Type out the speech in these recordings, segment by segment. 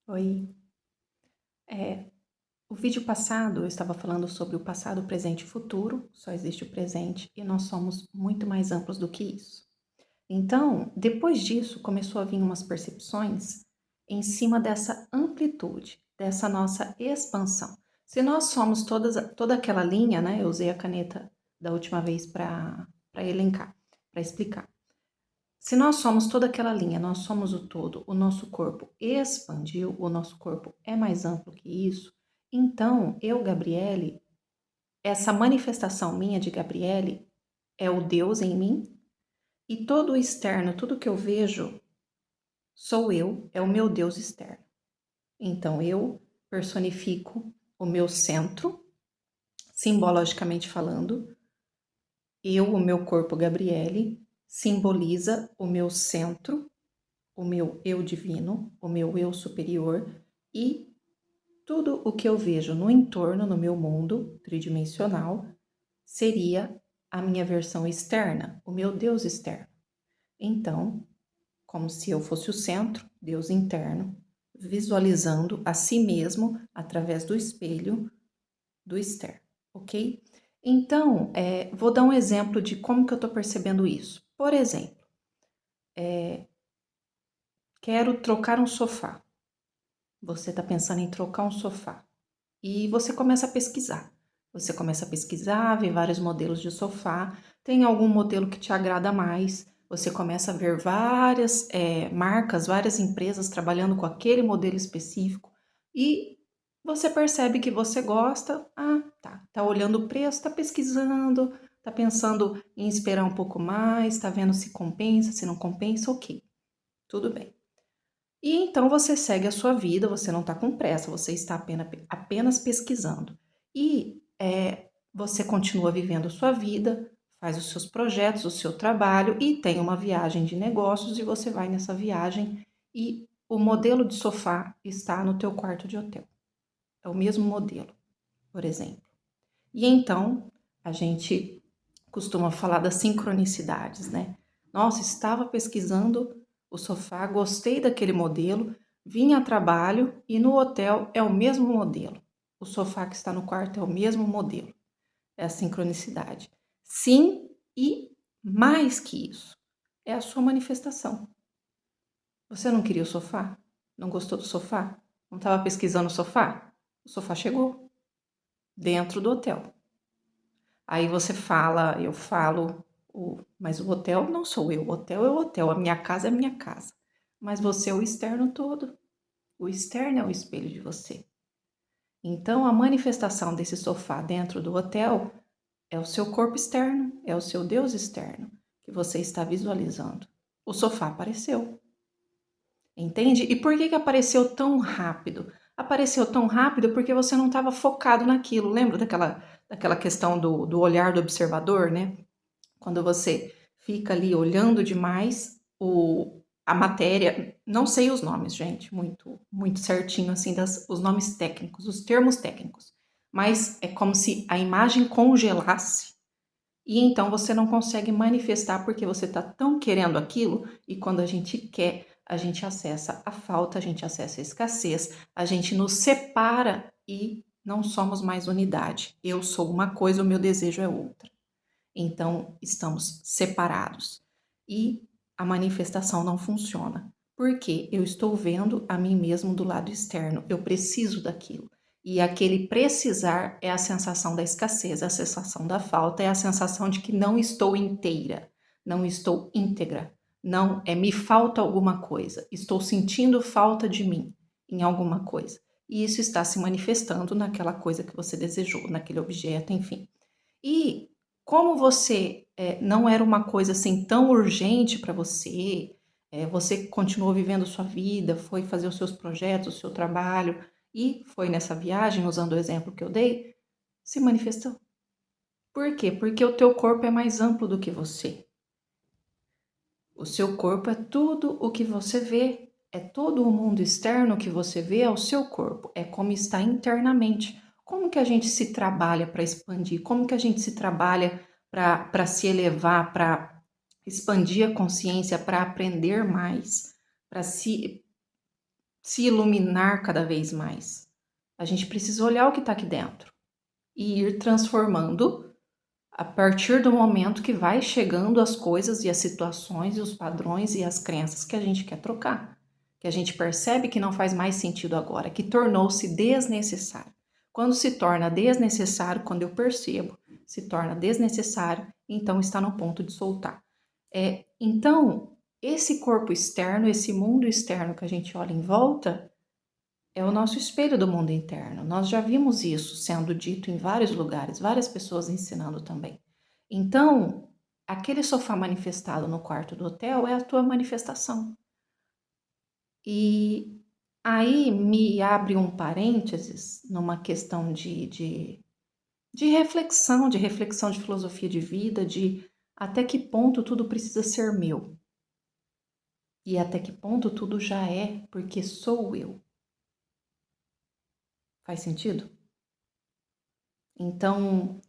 Oi. É, o vídeo passado eu estava falando sobre o passado, o presente e o futuro, só existe o presente e nós somos muito mais amplos do que isso. Então, depois disso, começou a vir umas percepções em cima dessa amplitude, dessa nossa expansão. Se nós somos toda aquela linha, né? Eu usei a caneta da última vez para elencar, para explicar. Se nós somos toda aquela linha, nós somos o todo, o nosso corpo expandiu, o nosso corpo é mais amplo que isso, então eu, Gabriele, essa manifestação minha de Gabriele é o Deus em mim e todo o externo, tudo que eu vejo, sou eu, é o meu Deus externo. Então eu personifico o meu centro, simbologicamente falando, o meu corpo, Gabriele, simboliza o meu centro, o meu eu divino, o meu eu superior e tudo o que eu vejo no entorno, no meu mundo tridimensional, seria a minha versão externa, o meu Deus externo. Então, como se eu fosse o centro, Deus interno, visualizando a si mesmo através do espelho do externo, ok? Então, vou dar um exemplo de como que eu estou percebendo isso. Por exemplo, quero trocar um sofá. Você está pensando em trocar um sofá e você começa a pesquisar. Você começa a pesquisar, ver vários modelos de sofá, tem algum modelo que te agrada mais, você começa a ver várias marcas, várias empresas trabalhando com aquele modelo específico e você percebe que você gosta, tá olhando o preço, tá pesquisando, tá pensando em esperar um pouco mais, tá vendo se compensa, se não compensa, ok, tudo bem. E então você segue a sua vida, você não está com pressa, você está apenas pesquisando. E você continua vivendo a sua vida, faz os seus projetos, o seu trabalho e tem uma viagem de negócios e você vai nessa viagem e o modelo de sofá está no teu quarto de hotel. É o mesmo modelo, por exemplo. E então a gente costuma falar das sincronicidades, né? Nossa, estava pesquisando o sofá, gostei daquele modelo, vim a trabalho e no hotel é o mesmo modelo. O sofá que está no quarto é o mesmo modelo. É a sincronicidade. Sim, e mais que isso, é a sua manifestação. Você não queria o sofá? Não gostou do sofá? Não estava pesquisando o sofá? O sofá chegou dentro do hotel. Aí você fala, eu falo, mas o hotel não sou eu, o hotel é o hotel, a minha casa é a minha casa. Mas você é o externo todo. O externo é o espelho de você. Então, a manifestação desse sofá dentro do hotel é o seu corpo externo, é o seu Deus externo que você está visualizando. O sofá apareceu. Entende? E por que apareceu tão rápido? Apareceu tão rápido porque você não estava focado naquilo. Lembra daquela questão do olhar do observador, né? Quando você fica ali olhando demais a matéria, não sei os nomes, gente, muito certinho assim, os nomes técnicos, os termos técnicos, mas é como se a imagem congelasse e então você não consegue manifestar porque você está tão querendo aquilo e quando a gente quer, a gente acessa a falta, a gente acessa a escassez, a gente nos separa e não somos mais unidade. Eu sou uma coisa, o meu desejo é outra. Então, estamos separados e a manifestação não funciona. Porque eu estou vendo a mim mesmo do lado externo, eu preciso daquilo. E aquele precisar é a sensação da escassez, a sensação da falta, é a sensação de que não estou inteira, não estou íntegra, não me falta alguma coisa, estou sentindo falta de mim em alguma coisa. E isso está se manifestando naquela coisa que você desejou, naquele objeto, enfim. E como você não era uma coisa assim tão urgente para você, você continuou vivendo sua vida, foi fazer os seus projetos, o seu trabalho e foi nessa viagem, usando o exemplo que eu dei, se manifestou. Por quê? Porque o teu corpo é mais amplo do que você. O seu corpo é tudo o que você vê, é todo o mundo externo que você vê é o seu corpo, é como está internamente. Como que a gente se trabalha para expandir? Como que a gente se trabalha para se elevar, para expandir a consciência, para aprender mais, para se se iluminar cada vez mais. A gente precisa olhar o que está aqui dentro e ir transformando a partir do momento que vai chegando as coisas e as situações e os padrões e as crenças que a gente quer trocar, que a gente percebe que não faz mais sentido agora, que tornou-se desnecessário. Quando se torna desnecessário, quando eu percebo, se torna desnecessário, então está no ponto de soltar. Então, esse corpo externo, esse mundo externo que a gente olha em volta, é o nosso espelho do mundo interno. Nós já vimos isso sendo dito em vários lugares, várias pessoas ensinando também. Então, aquele sofá manifestado no quarto do hotel é a tua manifestação. E aí me abre um parênteses numa questão de reflexão de filosofia de vida, de até que ponto tudo precisa ser meu. E até que ponto tudo já é, porque sou eu. Faz sentido? Então,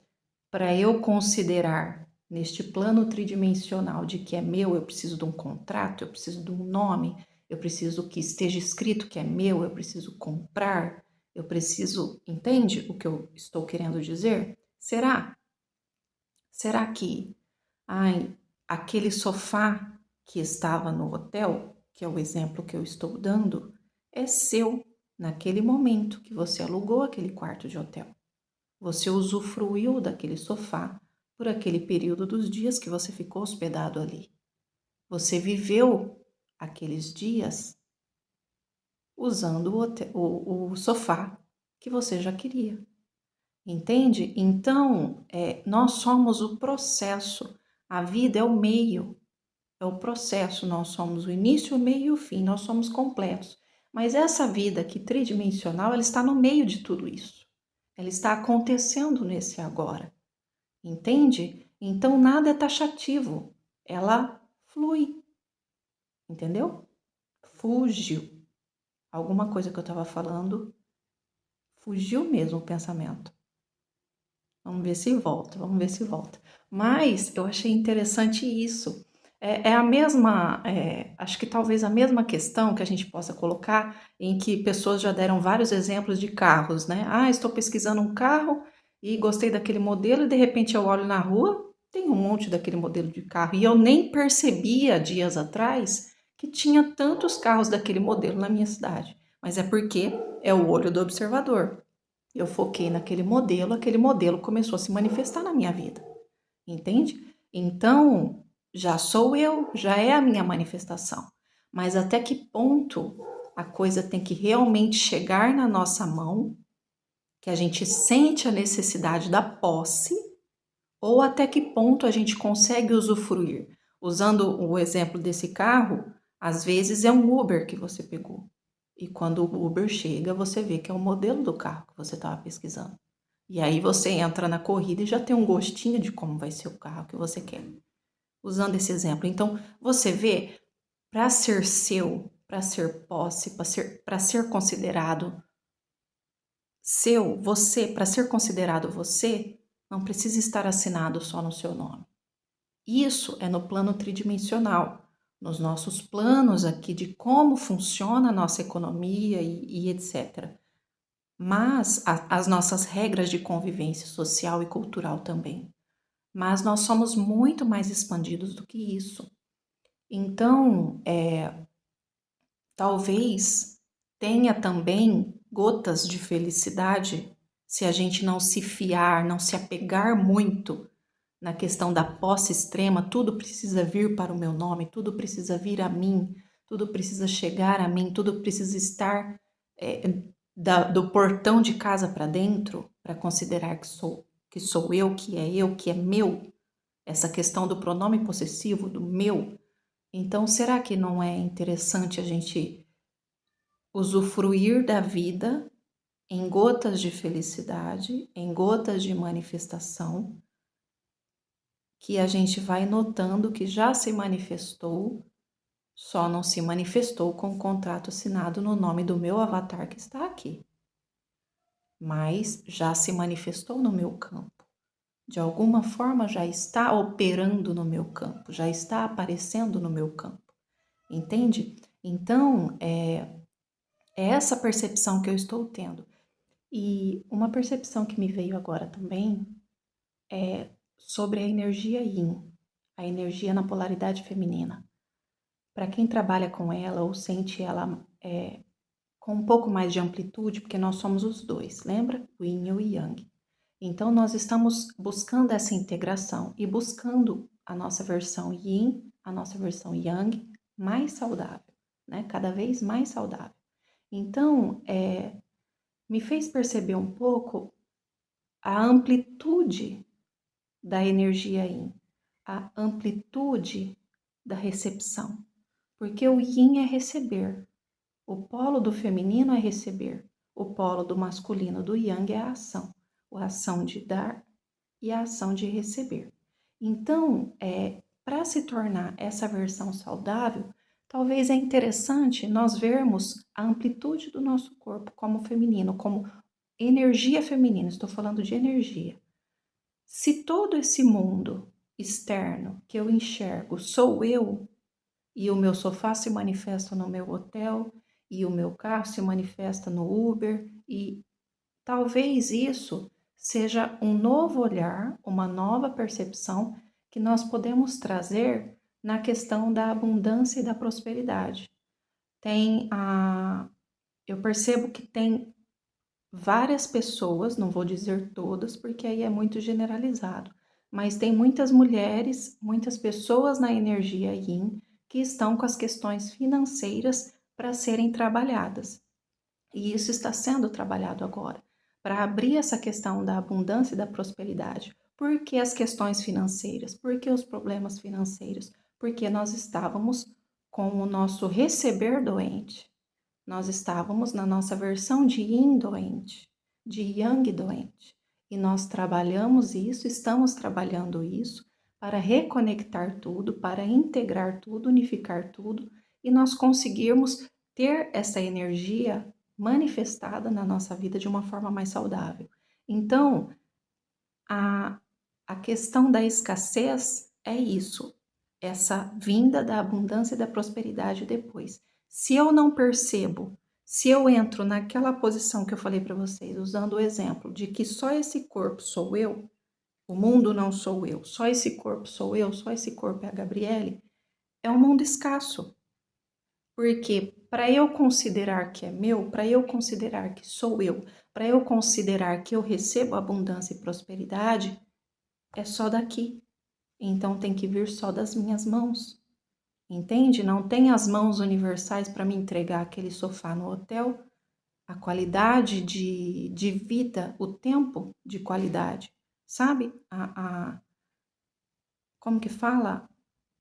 para eu considerar neste plano tridimensional de que é meu, eu preciso de um contrato, eu preciso de um nome, eu preciso que esteja escrito que é meu, eu preciso comprar, eu preciso. Entende o que eu estou querendo dizer? Será? Será que aquele sofá que estava no hotel, que é o exemplo que eu estou dando, é seu naquele momento que você alugou aquele quarto de hotel? Você usufruiu daquele sofá por aquele período dos dias que você ficou hospedado ali. Você viveu aqueles dias usando o sofá que você já queria. Entende? Então, nós somos o processo. A vida é o meio, é o processo. Nós somos o início, o meio e o fim. Nós somos completos. Mas essa vida aqui tridimensional, ela está no meio de tudo isso. Ela está acontecendo nesse agora. Entende? Então nada é taxativo, ela flui, entendeu? Fugiu. Alguma coisa que eu estava falando, fugiu mesmo o pensamento. Vamos ver se volta, vamos ver se volta. Mas eu achei interessante isso. É a mesma, acho que talvez a mesma questão que a gente possa colocar em que pessoas já deram vários exemplos de carros, né? Ah, estou pesquisando um carro e gostei daquele modelo e de repente eu olho na rua, tem um monte daquele modelo de carro e eu nem percebia dias atrás que tinha tantos carros daquele modelo na minha cidade. Mas é porque é o olho do observador. Eu foquei naquele modelo, aquele modelo começou a se manifestar na minha vida, entende? Então, já sou eu, já é a minha manifestação. Mas até que ponto a coisa tem que realmente chegar na nossa mão, que a gente sente a necessidade da posse, ou até que ponto a gente consegue usufruir? Usando o exemplo desse carro, às vezes é um Uber que você pegou. E quando o Uber chega, você vê que é o modelo do carro que você estava pesquisando. E aí você entra na corrida e já tem um gostinho de como vai ser o carro que você quer. Usando esse exemplo. Então, você vê, para ser seu, para ser posse, para ser considerado seu, você, para ser considerado você, não precisa estar assinado só no seu nome. Isso é no plano tridimensional, nos nossos planos aqui de como funciona a nossa economia e etc. Mas as nossas regras de convivência social e cultural também. Mas nós somos muito mais expandidos do que isso. Então, talvez tenha também gotas de felicidade se a gente não se fiar, não se apegar muito na questão da posse extrema, tudo precisa vir para o meu nome, tudo precisa vir a mim, tudo precisa chegar a mim, tudo precisa estar do portão de casa para dentro, para considerar que sou eu, que é meu, essa questão do pronome possessivo, do meu. Então, será que não é interessante a gente usufruir da vida em gotas de felicidade, em gotas de manifestação, que a gente vai notando que já se manifestou, só não se manifestou com o contrato assinado no nome do meu avatar que está aqui, mas já se manifestou no meu campo. De alguma forma já está operando no meu campo, já está aparecendo no meu campo, entende? Então, É essa percepção que eu estou tendo. E uma percepção que me veio agora também é sobre a energia Yin, a energia na polaridade feminina. Para quem trabalha com ela ou sente ela com um pouco mais de amplitude, porque nós somos os dois, lembra? O Yin e o Yang. Então, nós estamos buscando essa integração e buscando a nossa versão Yin, a nossa versão Yang mais saudável, né? Cada vez mais saudável. Então, me fez perceber um pouco a amplitude da energia Yin, a amplitude da recepção, porque o Yin é receber, o polo do feminino é receber, o polo do masculino do Yang é a ação, a ação de dar e a ação de receber. Então, para se tornar essa versão saudável, talvez é interessante nós vermos a amplitude do nosso corpo como feminino, como energia feminina, estou falando de energia. Se todo esse mundo externo que eu enxergo sou eu, e o meu sofá se manifesta no meu hotel, e o meu carro se manifesta no Uber, e talvez isso seja um novo olhar, uma nova percepção que nós podemos trazer na questão da abundância e da prosperidade. Eu percebo que tem várias pessoas, não vou dizer todas, porque aí é muito generalizado, mas tem muitas mulheres, muitas pessoas na energia Yin que estão com as questões financeiras para serem trabalhadas. E isso está sendo trabalhado agora, para abrir essa questão da abundância e da prosperidade. Por que as questões financeiras? Por que os problemas financeiros? Porque nós estávamos com o nosso receber doente. Nós estávamos na nossa versão de Yin doente, de Yang doente. E nós trabalhamos isso, estamos trabalhando isso para reconectar tudo, para integrar tudo, unificar tudo e nós conseguirmos ter essa energia manifestada na nossa vida de uma forma mais saudável. Então, a, a questão da escassez é isso, essa vinda da abundância e da prosperidade depois. Se eu não percebo, se eu entro naquela posição que eu falei para vocês, usando o exemplo de que só esse corpo sou eu, o mundo não sou eu, só esse corpo sou eu, só esse corpo é a Gabriele, é um mundo escasso. Porque para eu considerar que é meu, para eu considerar que sou eu, para eu considerar que eu recebo abundância e prosperidade, é só daqui. Então tem que vir só das minhas mãos. Entende? Não tem as mãos universais para me entregar aquele sofá no hotel, a qualidade de vida, o tempo de qualidade, sabe? Como que fala?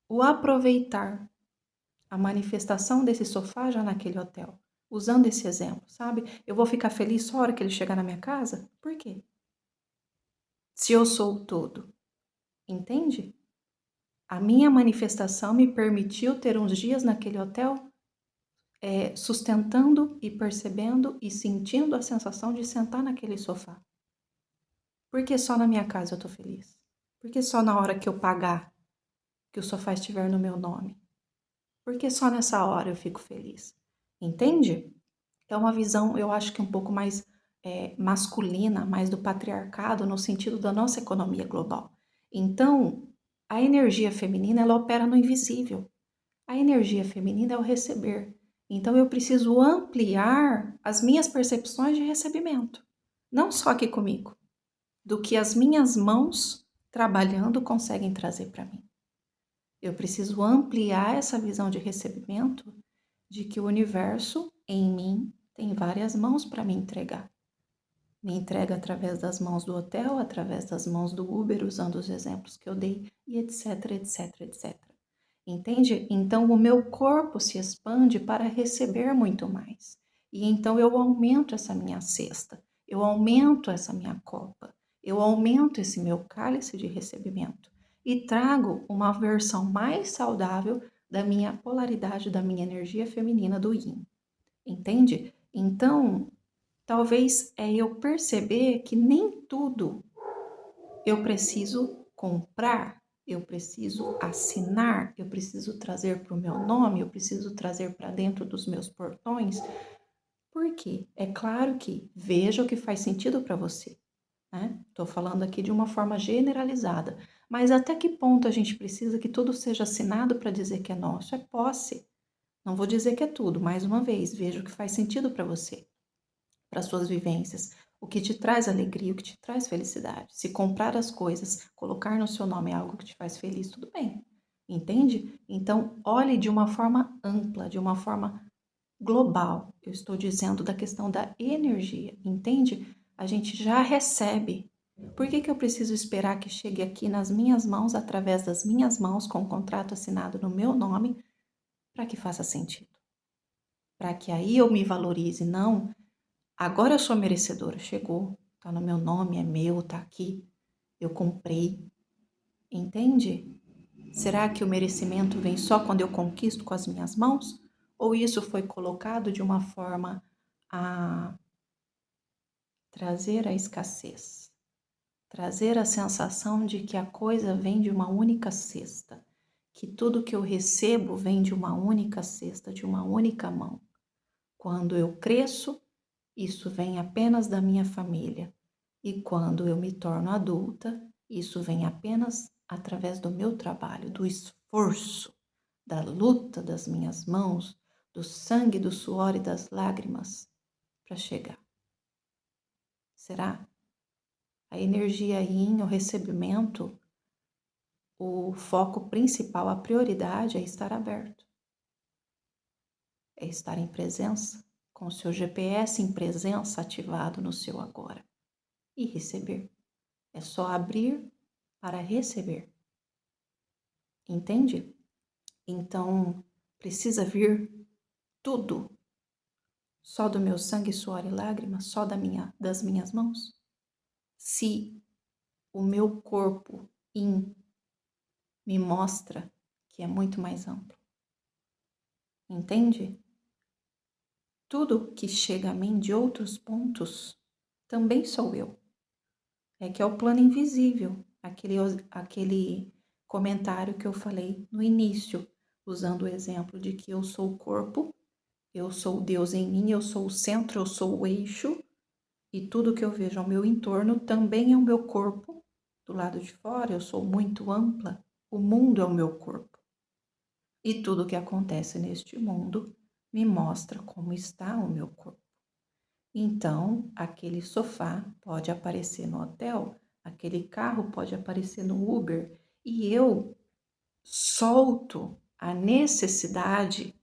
O aproveitar a manifestação desse sofá já naquele hotel. Usando esse exemplo, sabe? Eu vou ficar feliz só a hora que ele chegar na minha casa? Por quê? Se eu sou o todo, entende? A minha manifestação me permitiu ter uns dias naquele hotel sustentando e percebendo e sentindo a sensação de sentar naquele sofá. Por que só na minha casa eu tô feliz? Por que só na hora que eu pagar que o sofá estiver no meu nome? Por que só nessa hora eu fico feliz? Entende? É uma visão, eu acho que um pouco mais masculina, mais do patriarcado, no sentido da nossa economia global. Então, a energia feminina, ela opera no invisível. A energia feminina é o receber. Então, eu preciso ampliar as minhas percepções de recebimento. Não só aqui comigo, do que as minhas mãos trabalhando conseguem trazer para mim. Eu preciso ampliar essa visão de recebimento de que o universo em mim tem várias mãos para me entregar. Me entrega através das mãos do hotel, através das mãos do Uber, usando os exemplos que eu dei, e etc, etc, etc. Entende? Então o meu corpo se expande para receber muito mais. E então eu aumento essa minha cesta, eu aumento essa minha copa, eu aumento esse meu cálice de recebimento e trago uma versão mais saudável da minha polaridade, da minha energia feminina do Yin. Entende? Então, talvez eu perceber que nem tudo eu preciso comprar, eu preciso assinar, eu preciso trazer para o meu nome, eu preciso trazer para dentro dos meus portões, Por quê? É claro que veja o que faz sentido para você, né? Estou falando aqui de uma forma generalizada, mas até que ponto a gente precisa que tudo seja assinado para dizer que é nosso? É posse. Não vou dizer que é tudo, mais uma vez, veja o que faz sentido para você, para suas vivências, o que te traz alegria, o que te traz felicidade. Se comprar as coisas, colocar no seu nome algo que te faz feliz, tudo bem. Entende? Então, olhe de uma forma ampla, de uma forma global. Eu estou dizendo da questão da energia, entende? A gente já recebe. Por que que eu preciso esperar que chegue aqui nas minhas mãos, através das minhas mãos, com o contrato assinado no meu nome, para que faça sentido? Para que aí eu me valorize? Não. Agora eu sou merecedora. Chegou, tá no meu nome, é meu, tá aqui. Eu comprei. Entende? Será que o merecimento vem só quando eu conquisto com as minhas mãos? Ou isso foi colocado de uma forma a trazer a escassez, trazer a sensação de que a coisa vem de uma única cesta, que tudo que eu recebo vem de uma única cesta, de uma única mão. Quando eu cresço, isso vem apenas da minha família, e quando eu me torno adulta, isso vem apenas através do meu trabalho, do esforço, da luta das minhas mãos, do sangue, do suor e das lágrimas para chegar. Será? A energia yin, o recebimento, o foco principal, a prioridade é estar aberto, é estar em presença, com o seu GPS em presença ativado no seu agora e receber. É só abrir para receber. Entende? Então, precisa vir tudo só do meu sangue, suor e lágrimas, só das minhas mãos? Se o meu corpo me mostra que é muito mais amplo. Entende? Tudo que chega a mim de outros pontos também sou eu. É que é o plano invisível, aquele comentário que eu falei no início, usando o exemplo de que eu sou o corpo, eu sou o Deus em mim, eu sou o centro, eu sou o eixo, e tudo que eu vejo ao meu entorno também é o meu corpo. Do lado de fora, eu sou muito ampla, o mundo é o meu corpo. E tudo o que acontece neste mundo me mostra como está o meu corpo. Então, aquele sofá pode aparecer no hotel, aquele carro pode aparecer no Uber, e eu solto a necessidade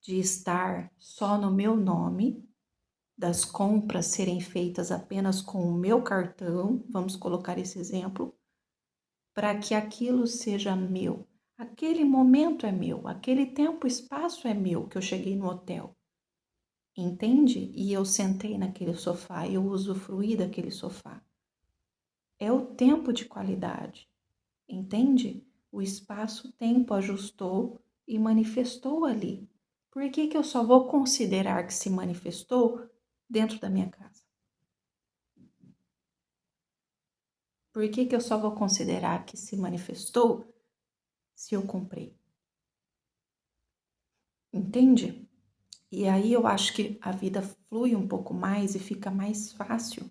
de estar só no meu nome, das compras serem feitas apenas com o meu cartão, vamos colocar esse exemplo, para que aquilo seja meu. Aquele momento é meu, aquele tempo e espaço é meu que eu cheguei no hotel. Entende? E eu sentei naquele sofá, eu usufruí daquele sofá. É o tempo de qualidade, entende? O espaço-tempo ajustou e manifestou ali. Por que que eu só vou considerar que se manifestou dentro da minha casa? Por que que eu só vou considerar que se manifestou se eu comprei? Entende? E aí eu acho que a vida flui um pouco mais e fica mais fácil,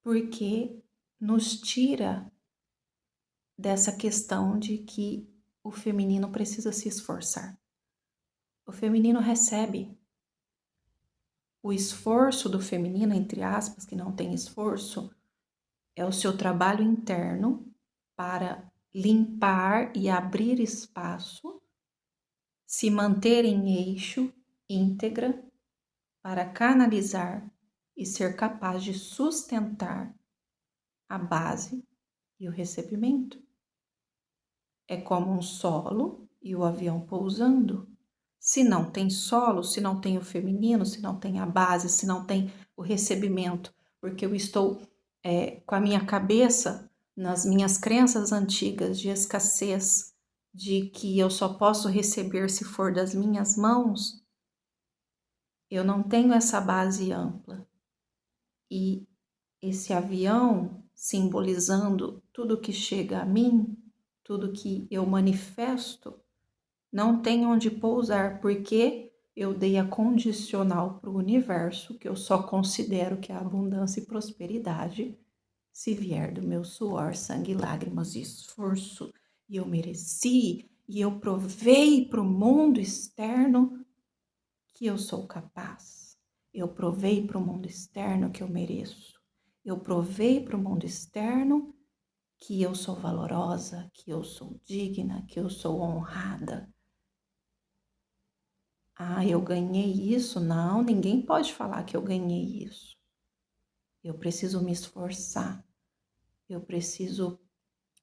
porque nos tira dessa questão de que o feminino precisa se esforçar. O feminino recebe. O esforço do feminino, entre aspas, que não tem esforço, é o seu trabalho interno para limpar e abrir espaço, se manter em eixo, íntegra, para canalizar e ser capaz de sustentar a base e o recebimento. É como um solo e o avião pousando. Se não tem solo, se não tem o feminino, se não tem a base, se não tem o recebimento, porque eu estou com a minha cabeça nas minhas crenças antigas de escassez, de que eu só posso receber se for das minhas mãos, eu não tenho essa base ampla. E esse avião simbolizando tudo que chega a mim, tudo que eu manifesto, não tem onde pousar, porque eu dei a condicional para o universo, que eu só considero que a abundância e prosperidade se vier do meu suor, sangue, lágrimas e esforço, e eu mereci, e eu provei para o mundo externo que eu sou capaz. Eu provei para o mundo externo que eu mereço. Eu provei para o mundo externo que eu sou valorosa, que eu sou digna, que eu sou honrada. Ah, eu ganhei isso? Não, ninguém pode falar que eu ganhei isso. Eu preciso me esforçar. Eu preciso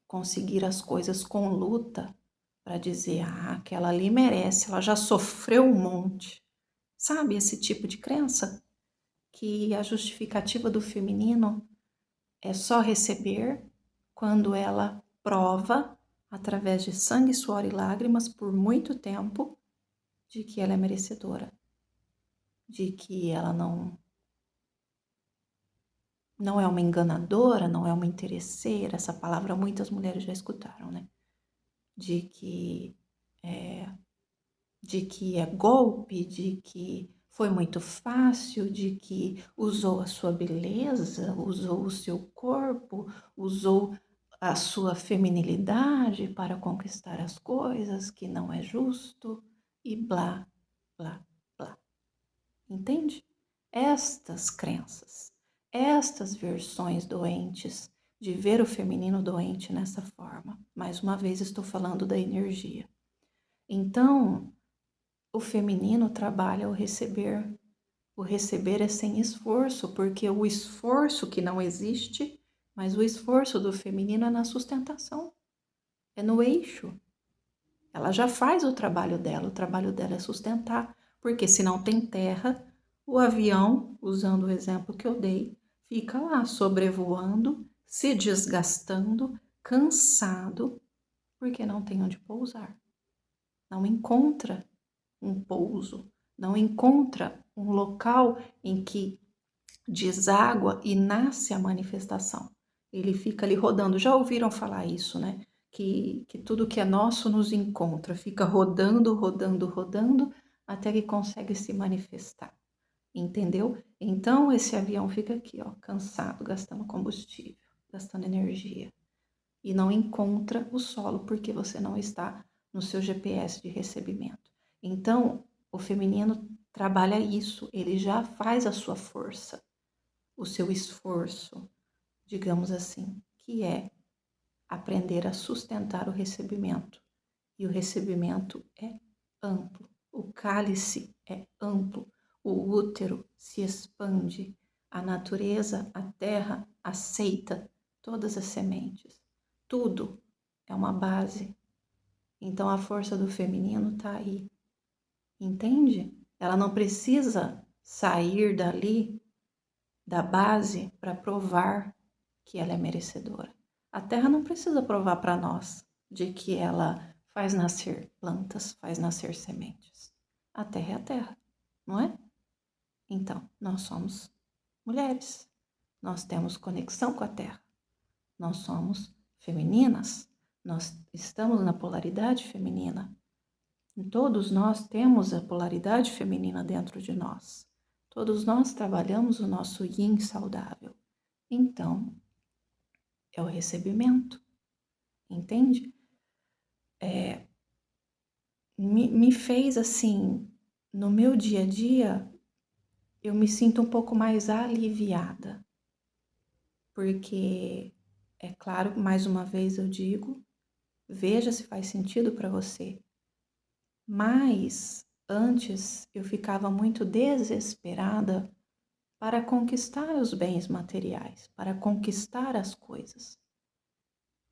conseguir as coisas com luta para dizer, ah, aquela ali merece, ela já sofreu um monte. Sabe esse tipo de crença? Que a justificativa do feminino é só receber quando ela prova, através de sangue, suor e lágrimas, por muito tempo, de que ela é merecedora, de que ela não é uma enganadora, não é uma interesseira. Essa palavra muitas mulheres já escutaram, né? De que é, de que é golpe, de que foi muito fácil, de que usou a sua beleza, usou o seu corpo, usou a sua feminilidade para conquistar as coisas, que não é justo e blá, blá, blá. Entende? Estas crenças, estas versões doentes de ver o feminino doente nessa forma. Mais uma vez estou falando da energia. Então, o feminino trabalha o receber. O receber é sem esforço, porque o esforço que não existe, mas o esforço do feminino é na sustentação, é no eixo. Ela já faz o trabalho dela é sustentar, porque se não tem terra, o avião, usando o exemplo que eu dei, fica lá sobrevoando, se desgastando, cansado, porque não tem onde pousar. Não encontra um pouso, não encontra um local em que deságua e nasce a manifestação. Ele fica ali rodando. Já ouviram falar isso, né? Que tudo que é nosso nos encontra, fica rodando, rodando, rodando, até que consegue se manifestar. Entendeu? Então esse avião fica aqui, ó, cansado, gastando combustível, gastando energia. E não encontra o solo porque você não está no seu GPS de recebimento. Então, o feminino trabalha isso, ele já faz a sua força, o seu esforço, digamos assim, que é aprender a sustentar o recebimento. E o recebimento é amplo, o cálice é amplo, o útero se expande, a natureza, a terra aceita todas as sementes. Tudo é uma base. Então a força do feminino está aí, entende? Ela não precisa sair dali, da base, para provar que ela é merecedora. A terra não precisa provar para nós de que ela faz nascer plantas, faz nascer sementes. A terra é a terra, não é? Então, nós somos mulheres, nós temos conexão com a terra, nós somos femininas, nós estamos na polaridade feminina. Todos nós temos a polaridade feminina dentro de nós. Todos nós trabalhamos o nosso yin saudável. Então, é o recebimento, entende? Me fez assim, no meu dia a dia, eu me sinto um pouco mais aliviada, porque, é claro, mais uma vez eu digo, veja se faz sentido para você. Mas antes eu ficava muito desesperada para conquistar os bens materiais, para conquistar as coisas.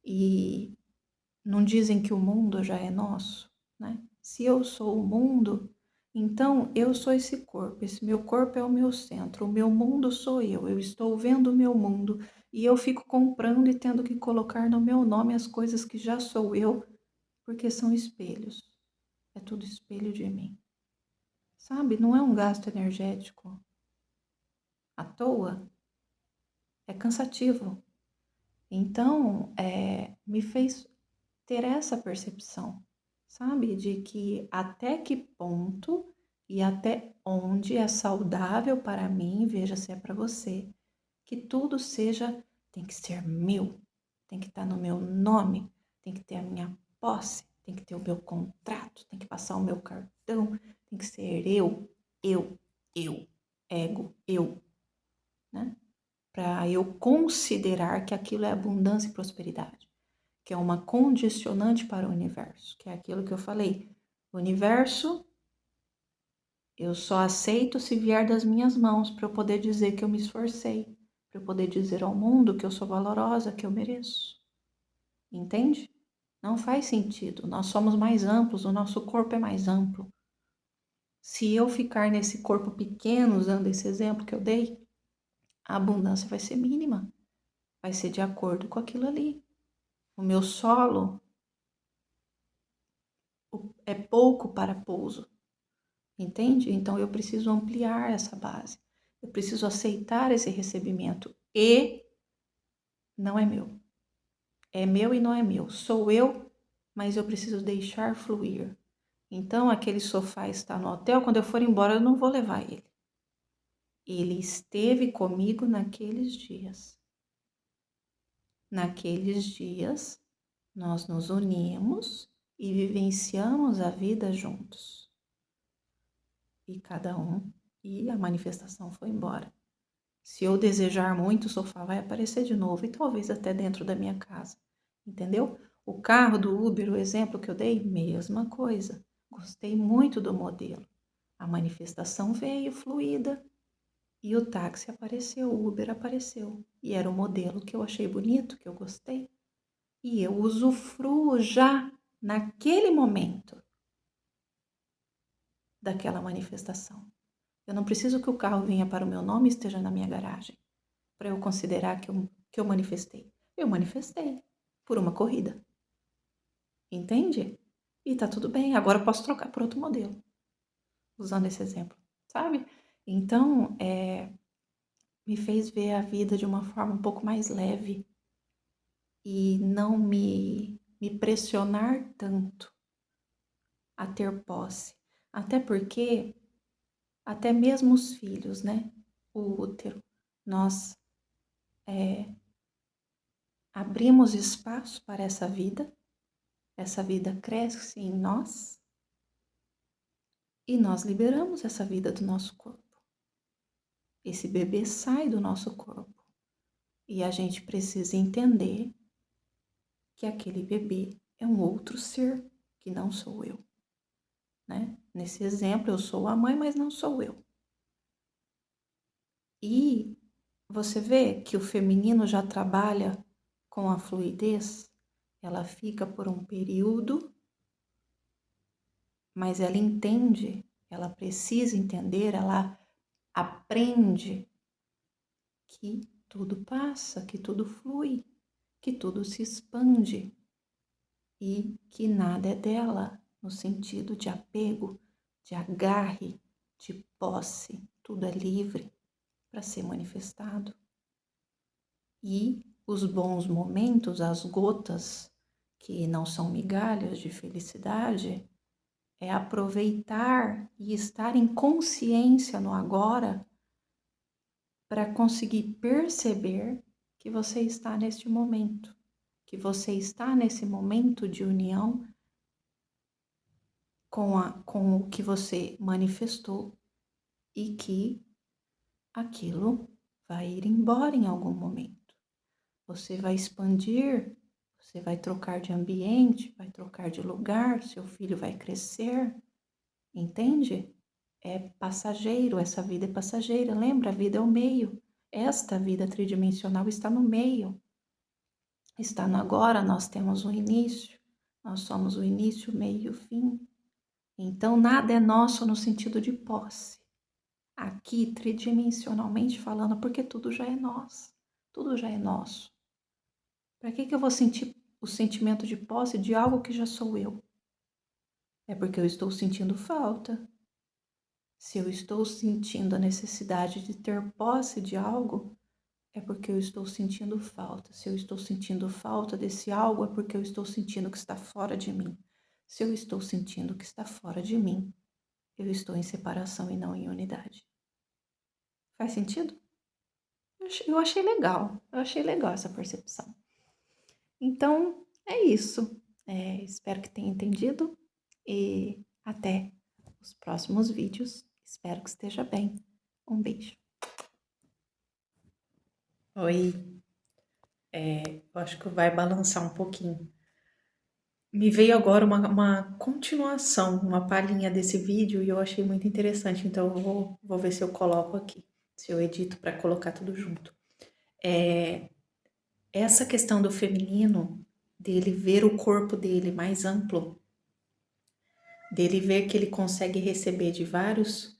E não dizem que o mundo já é nosso, né? Se eu sou o mundo, então eu sou esse corpo, esse meu corpo é o meu centro, o meu mundo sou eu estou vendo o meu mundo e eu fico comprando e tendo que colocar no meu nome as coisas que já sou eu, porque são espelhos, é tudo espelho de mim. Sabe, não é um gasto energético à toa, é cansativo. Então, me fez ter essa percepção, sabe? De que até que ponto e até onde é saudável para mim, veja se é para você, que tudo seja, tem que ser meu, tem que estar no meu nome, tem que ter a minha posse, tem que ter o meu contrato, tem que passar o meu cartão, tem que ser eu, eu, ego, eu, né? Para eu considerar que aquilo é abundância e prosperidade, que é uma condicionante para o universo, que é aquilo que eu falei. O universo, eu só aceito se vier das minhas mãos, para eu poder dizer que eu me esforcei, para eu poder dizer ao mundo que eu sou valorosa, que eu mereço. Entende? Não faz sentido. Nós somos mais amplos, o nosso corpo é mais amplo. Se eu ficar nesse corpo pequeno, usando esse exemplo que eu dei, a abundância vai ser mínima. Vai ser de acordo com aquilo ali. O meu solo é pouco para pouso, entende? Então eu preciso ampliar essa base. Eu preciso aceitar esse recebimento e não é meu. É meu e não é meu. Sou eu, mas eu preciso deixar fluir. Então aquele sofá está no hotel, quando eu for embora eu não vou levar ele. Ele esteve comigo naqueles dias. Naqueles dias nós nos unimos e vivenciamos a vida juntos. E cada um, e a manifestação foi embora. Se eu desejar muito, o sofá vai aparecer de novo e talvez até dentro da minha casa, entendeu? O carro do Uber, o exemplo que eu dei, mesma coisa. Gostei muito do modelo. A manifestação veio fluida e o táxi apareceu, o Uber apareceu. E era o modelo que eu achei bonito, que eu gostei. E eu usufruo já naquele momento daquela manifestação. Eu não preciso que o carro venha para o meu nome e esteja na minha garagem, para eu considerar que eu manifestei. Eu manifestei por uma corrida, entende? E tá tudo bem, agora eu posso trocar por outro modelo, usando esse exemplo, sabe? Então, me fez ver a vida de uma forma um pouco mais leve e não me pressionar tanto a ter posse. Até porque, até mesmo os filhos, né? O útero, nós abrimos espaço para essa vida cresce em nós e nós liberamos essa vida do nosso corpo. Esse bebê sai do nosso corpo e a gente precisa entender que aquele bebê é um outro ser que não sou eu, né? Nesse exemplo, eu sou a mãe, mas não sou eu. E você vê que o feminino já trabalha com a fluidez, ela fica por um período, mas ela entende, ela precisa entender, ela aprende que tudo passa, que tudo flui, que tudo se expande e que nada é dela, no sentido de apego, de agarre, de posse, tudo é livre para ser manifestado. E os bons momentos, as gotas que não são migalhas de felicidade, é aproveitar e estar em consciência no agora para conseguir perceber que você está neste momento, que você está nesse momento de união com o que você manifestou e que aquilo vai ir embora em algum momento. Você vai expandir, você vai trocar de ambiente, vai trocar de lugar, seu filho vai crescer, entende? É passageiro, essa vida é passageira. Lembra, a vida é o meio. Esta vida tridimensional está no meio. Está no agora, nós temos o início. Nós somos o início, o meio e o fim. Então, nada é nosso no sentido de posse. Aqui, tridimensionalmente falando, porque tudo já é nosso. Tudo já é nosso. Para que eu vou sentir o sentimento de posse de algo que já sou eu? É porque eu estou sentindo falta. Se eu estou sentindo a necessidade de ter posse de algo, é porque eu estou sentindo falta. Se eu estou sentindo falta desse algo, é porque eu estou sentindo que está fora de mim. Se eu estou sentindo que está fora de mim, eu estou em separação e não em unidade. Faz sentido? Eu achei legal essa percepção. Então, é isso. Espero que tenha entendido e até os próximos vídeos. Espero que esteja bem. Um beijo. Oi, eu acho que vai balançar um pouquinho. Me veio agora uma continuação, uma palhinha desse vídeo e eu achei muito interessante, então eu vou ver se eu coloco aqui, se eu edito para colocar tudo junto. Essa questão do feminino, dele ver o corpo dele mais amplo, dele ver que ele consegue receber de várias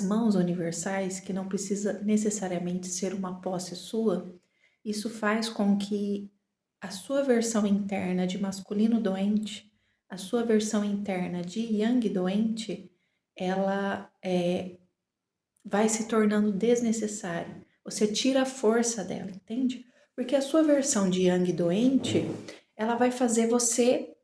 mãos universais, que não precisa necessariamente ser uma posse sua, isso faz com que a sua versão interna de masculino doente, a sua versão interna de yang doente, ela vai se tornando desnecessária. Você tira a força dela, entende? Porque a sua versão de yang doente, ela vai fazer você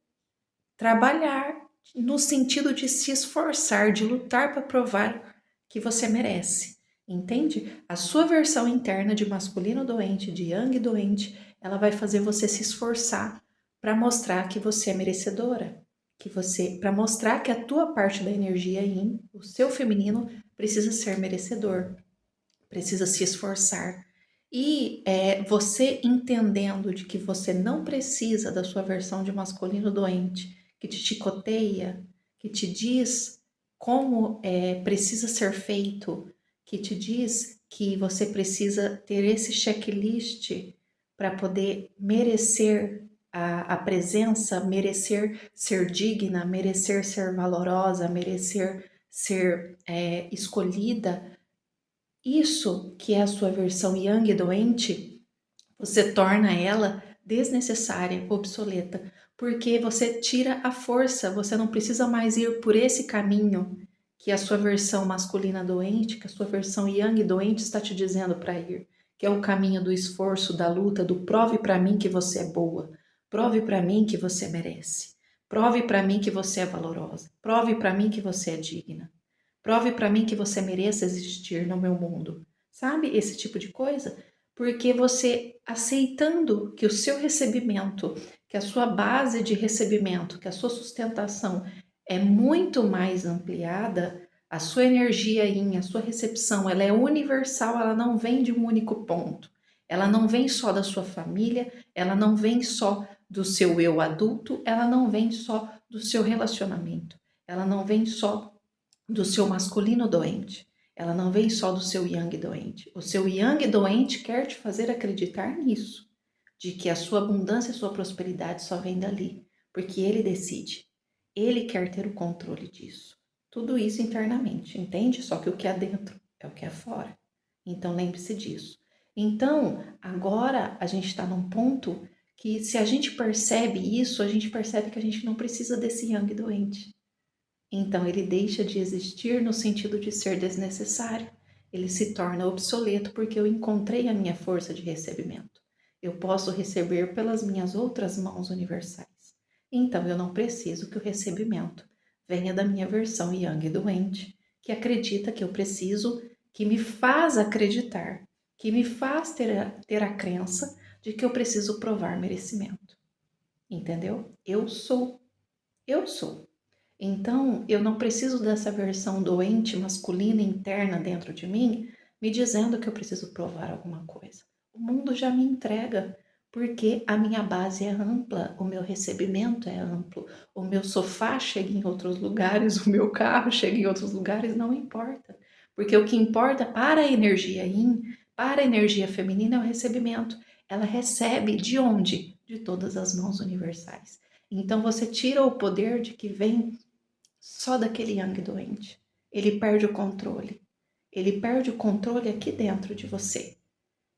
trabalhar no sentido de se esforçar, de lutar para provar que você merece. Entende? A sua versão interna de masculino doente, de yang doente, ela vai fazer você se esforçar para mostrar que você é merecedora, para mostrar que a tua parte da energia yin, o seu feminino, precisa ser merecedor, precisa se esforçar. E você entendendo de que você não precisa da sua versão de masculino doente, que te chicoteia, que te diz como precisa ser feito, que te diz que você precisa ter esse checklist para poder merecer a presença, merecer ser digna, merecer ser valorosa, merecer ser escolhida. Isso que é a sua versão yang doente, você torna ela desnecessária, obsoleta, porque você tira a força, você não precisa mais ir por esse caminho que a sua versão masculina doente, que a sua versão yang doente está te dizendo para ir, que é o caminho do esforço, da luta, do prove para mim que você é boa, prove para mim que você merece, prove para mim que você é valorosa, prove para mim que você é digna. Prove para mim que você mereça existir no meu mundo. Sabe esse tipo de coisa? Porque você aceitando que o seu recebimento, que a sua base de recebimento, que a sua sustentação é muito mais ampliada, a sua energia a sua recepção, ela é universal, ela não vem de um único ponto. Ela não vem só da sua família, ela não vem só do seu eu adulto, ela não vem só do seu relacionamento, ela não vem só do seu masculino doente. Ela não vem só do seu yang doente. O seu yang doente quer te fazer acreditar nisso, de que a sua abundância e a sua prosperidade só vem dali, porque ele decide. Ele quer ter o controle disso. Tudo isso internamente, entende? Só que o que é dentro é o que é fora. Então lembre-se disso. Então, agora a gente está num ponto que, se a gente percebe isso, a gente percebe que a gente não precisa desse yang doente. Então ele deixa de existir no sentido de ser desnecessário. Ele se torna obsoleto porque eu encontrei a minha força de recebimento. Eu posso receber pelas minhas outras mãos universais. Então eu não preciso que o recebimento venha da minha versão yang doente, que acredita que eu preciso, que me faz acreditar, que me faz ter a crença de que eu preciso provar merecimento. Entendeu? Eu sou. Eu sou. Então, eu não preciso dessa versão doente masculina interna dentro de mim me dizendo que eu preciso provar alguma coisa. O mundo já me entrega, porque a minha base é ampla, o meu recebimento é amplo, o meu sofá chega em outros lugares, o meu carro chega em outros lugares, não importa. Porque o que importa para a energia yin, para a energia feminina é o recebimento. Ela recebe de onde? De todas as mãos universais. Então você tira o poder de que vem só daquele yang doente. Ele perde o controle. Ele perde o controle aqui dentro de você.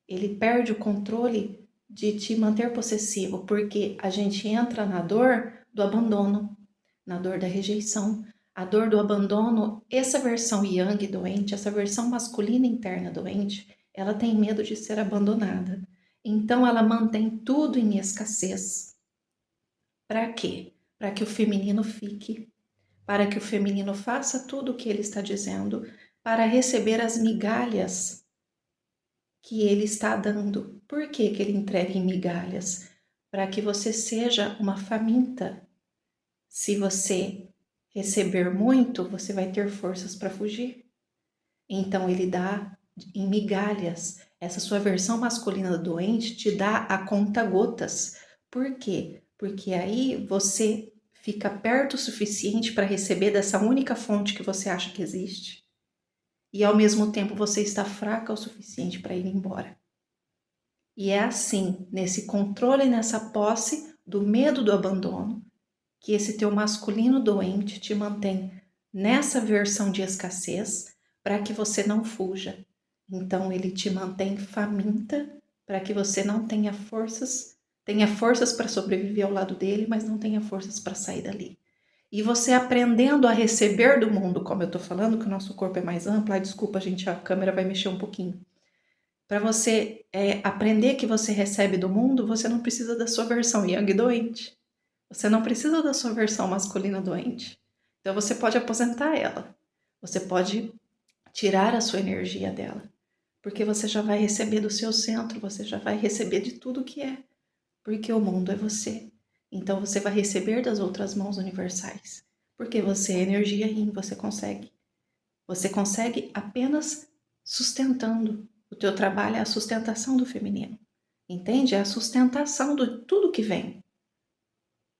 Ele perde o controle de te manter possessivo, porque a gente entra na dor do abandono, na dor da rejeição, a dor do abandono. Essa versão yang doente, essa versão masculina interna doente, ela tem medo de ser abandonada. Então ela mantém tudo em escassez. Para quê? Para que o feminino fique, para que o feminino faça tudo o que ele está dizendo, para receber as migalhas que ele está dando. Por que que ele entrega em migalhas? Para que você seja uma faminta. Se você receber muito, você vai ter forças para fugir. Então ele dá em migalhas. Essa sua versão masculina doente te dá a conta-gotas. Por quê? Porque aí você fica perto o suficiente para receber dessa única fonte que você acha que existe. E ao mesmo tempo você está fraca o suficiente para ir embora. E é assim, nesse controle, nessa posse do medo do abandono, que esse teu masculino doente te mantém nessa versão de escassez para que você não fuja. Então ele te mantém faminta para que você não tenha forças para sobreviver ao lado dele, mas não tenha forças para sair dali. E você aprendendo a receber do mundo, como eu tô falando, que o nosso corpo é mais amplo, desculpa, gente, a câmera vai mexer um pouquinho. Para você aprender que você recebe do mundo, você não precisa da sua versão yang doente. Você não precisa da sua versão masculina doente. Então você pode aposentar ela. Você pode tirar a sua energia dela. Porque você já vai receber do seu centro, você já vai receber de tudo que é. Porque o mundo é você. Então você vai receber das outras mãos universais. Porque você é energia yin, você consegue. Você consegue apenas sustentando. O teu trabalho é a sustentação do feminino. Entende? É a sustentação de tudo que vem.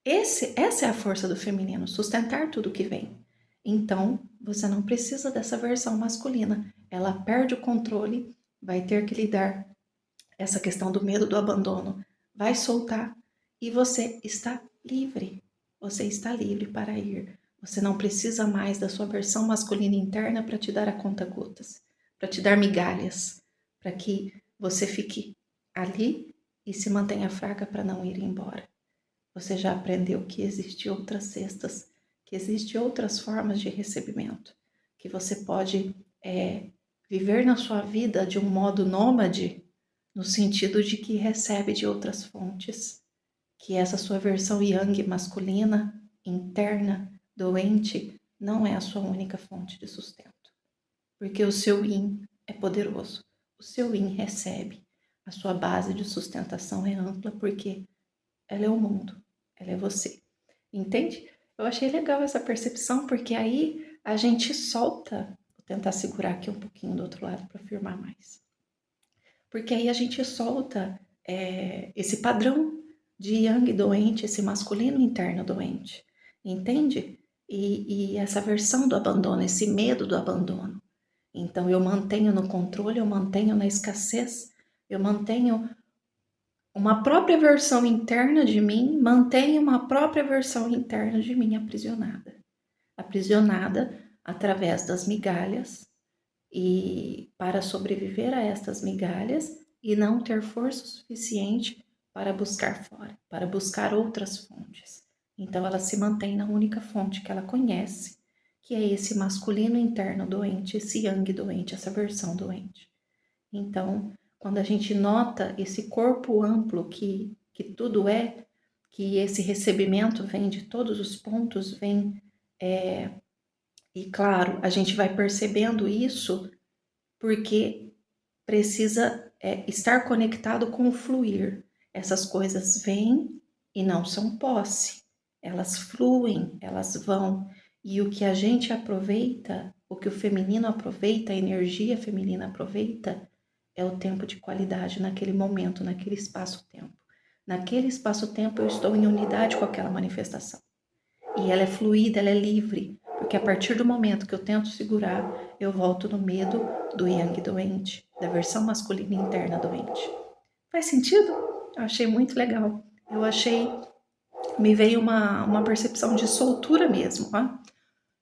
Essa é a força do feminino, sustentar tudo que vem. Então, você não precisa dessa versão masculina. Ela perde o controle, vai ter que lidar essa questão do medo do abandono, vai soltar e você está livre. Você está livre para ir. Você não precisa mais da sua versão masculina interna para te dar a conta-gotas, para te dar migalhas, para que você fique ali e se mantenha fraca para não ir embora. Você já aprendeu que existem outras cestas, que existem outras formas de recebimento, que você pode viver na sua vida de um modo nômade, no sentido de que recebe de outras fontes, que essa sua versão yang masculina, interna, doente, não é a sua única fonte de sustento, porque o seu yin é poderoso, o seu yin recebe, a sua base de sustentação é ampla porque ela é o mundo, ela é você. Entende? Eu achei legal essa percepção, porque aí a gente solta. Vou tentar segurar aqui um pouquinho do outro lado para firmar mais. Porque aí a gente solta esse padrão de yang doente, esse masculino interno doente. Entende? E essa versão do abandono, esse medo do abandono. Então eu mantenho no controle, eu mantenho na escassez, eu mantenho uma própria versão interna de mim, mantém uma própria versão interna de mim aprisionada. Aprisionada através das migalhas e para sobreviver a estas migalhas e não ter força suficiente para buscar fora, para buscar outras fontes. Então ela se mantém na única fonte que ela conhece, que é esse masculino interno doente, esse yang doente, essa versão doente. Então, quando a gente nota esse corpo amplo que tudo é, que esse recebimento vem de todos os pontos, vem. E claro, a gente vai percebendo isso porque precisa estar conectado com o fluir. Essas coisas vêm e não são posse, elas fluem, elas vão. E o que a gente aproveita, o que o feminino aproveita, a energia feminina aproveita, é o tempo de qualidade naquele momento, naquele espaço-tempo. Naquele espaço-tempo eu estou em unidade com aquela manifestação. E ela é fluida, ela é livre, porque a partir do momento que eu tento segurar, eu volto no medo do yang doente, da versão masculina interna doente. Faz sentido? Eu achei muito legal. Eu achei, me veio uma percepção de soltura mesmo, ó,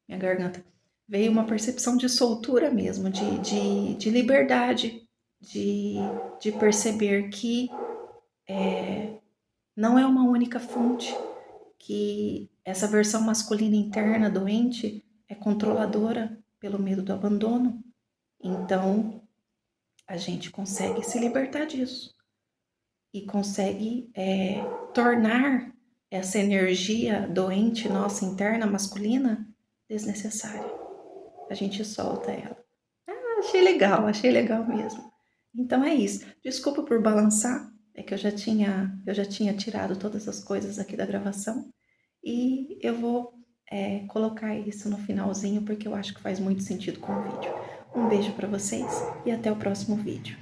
minha garganta. Veio uma percepção de soltura mesmo, de liberdade, de perceber que não é uma única fonte, que essa versão masculina interna doente é controladora pelo medo do abandono. Então, a gente consegue se libertar disso e consegue tornar essa energia doente nossa interna masculina desnecessária. A gente solta ela. Achei legal mesmo. Então é isso. Desculpa por balançar, é que eu já tinha tirado todas as coisas aqui da gravação e eu vou colocar isso no finalzinho porque eu acho que faz muito sentido com o vídeo. Um beijo para vocês e até o próximo vídeo.